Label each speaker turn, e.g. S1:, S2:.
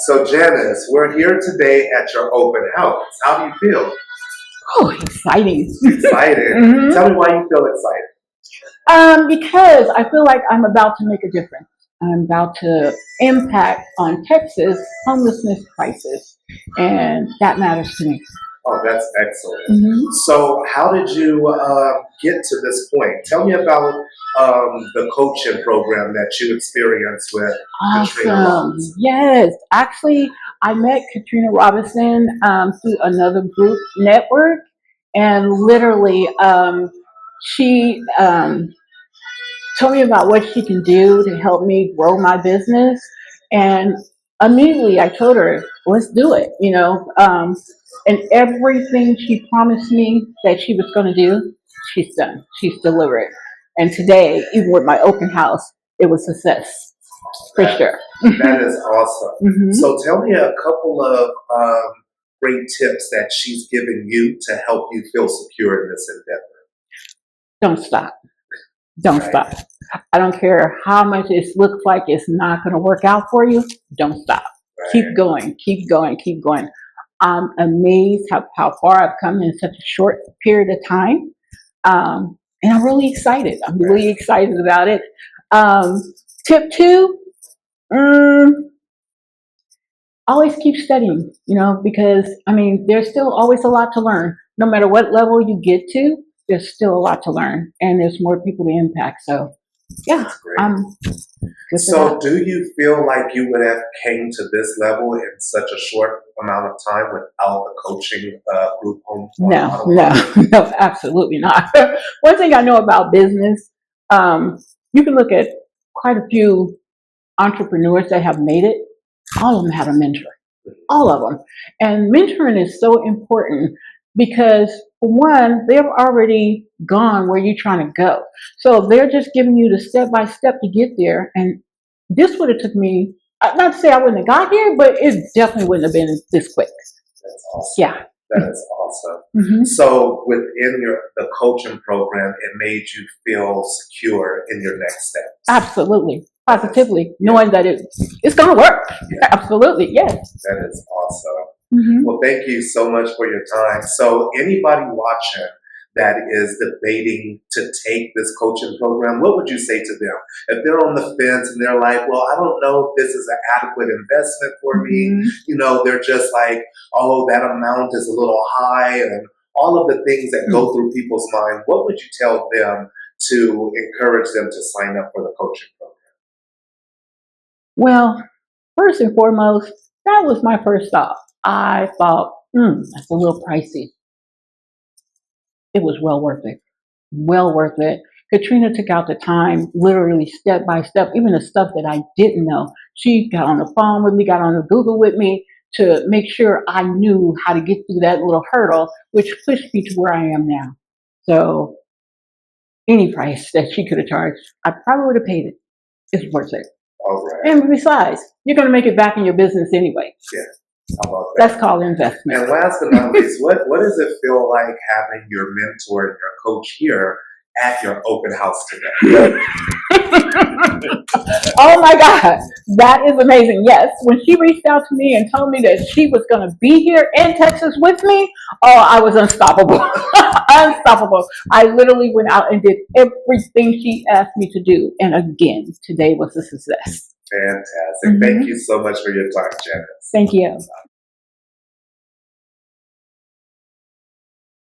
S1: So Janice, we're here today at your open house. How do you feel?
S2: Oh, exciting.
S1: Excited.
S2: Mhm.
S1: Tell me why you feel excited.
S2: Because I feel like I'm about to make a difference. I'm about to impact on Texas homelessness crisis, and that matters to me.
S1: Oh, that's excellent.
S2: Mhm.
S1: So how did you get to this point? Tell me about the coaching program that you experienced with Katrina
S2: Awesome.
S1: Robinson.
S2: Yes. Actually, I met Katrina Robinson through another group network, and literally, she told me about what she can do to help me grow my business. And immediately I told her, let's do it, and everything she promised me that she was going to do, she's done. She's delivered. And today, even with my open house, it was a success for sure.
S1: That is awesome.
S2: Mhm.
S1: So tell me a couple of great tips that she's given you to help you feel secure in this endeavor.
S2: Don't stop. Don't
S1: Right.
S2: stop. I don't care how much it looks like it's not going to work out for you. Don't stop.
S1: Right.
S2: Keep going, keep going, keep going. I'm amazed how far I've come in such a short period of time. And I'm really excited. I'm really excited about it. Tip two, always keep studying, because there's still always a lot to learn. No matter what level you get to, there's still a lot to learn, and there's more people to impact. So, yeah,
S1: That's great.
S2: I'm good for
S1: So
S2: that.
S1: do you feel like you would have came to this level in such a short amount of time without the coaching group home?
S2: No, no, absolutely not. One thing I know about business, you can look at quite a few entrepreneurs that have made it. All of them had a mentor. All of them. And mentoring is so important because, for one, they've already gone where you're trying to go. So they're just giving you the step by step to get there. And this would have took me, not to say I wouldn't have got here, but it definitely wouldn't have been this quick.
S1: That's awesome.
S2: Yeah.
S1: That is awesome.
S2: Mhm.
S1: So within the coaching program, it made you feel secure in your next steps.
S2: Absolutely. Positively. Knowing that it's going to work.
S1: Yeah.
S2: Absolutely. Yes.
S1: That is awesome.
S2: Mhm.
S1: Well, thank you so much for your time. So anybody watching that is debating to take this coaching program, what would you say to them? If they're on the fence and they're like, well, I don't know if this is an adequate investment for me,
S2: Mhm.
S1: they're just like, oh, that amount is a little high, and all of the things that go through people's mind, what would you tell them to encourage them to sign up for the coaching program?
S2: Well, first and foremost, that was my first thought. I thought, that's a little pricey. It was well worth it. Well worth it. Katrina took out the time, literally step by step, even the stuff that I didn't know. She got on the phone with me, got on the Google with me to make sure I knew how to get through that little hurdle, which pushed me to where I am now. So any price that she could have charged, I probably would have paid it. It's worth it.
S1: All right.
S2: And besides, you're going to make it back in your business anyway.
S1: Yeah. How about that?
S2: That's called investment.
S1: And last but not least, what does it feel like having your mentor and your coach here at your open house today?
S2: Oh my God, that is amazing. Yes, when she reached out to me and told me that she was going to be here in Texas with me, oh, I was unstoppable. Unstoppable. I literally went out and did everything she asked me to do. And again, today was a success.
S1: Fantastic. Thank you so much for your time, Janice.
S2: Thank you.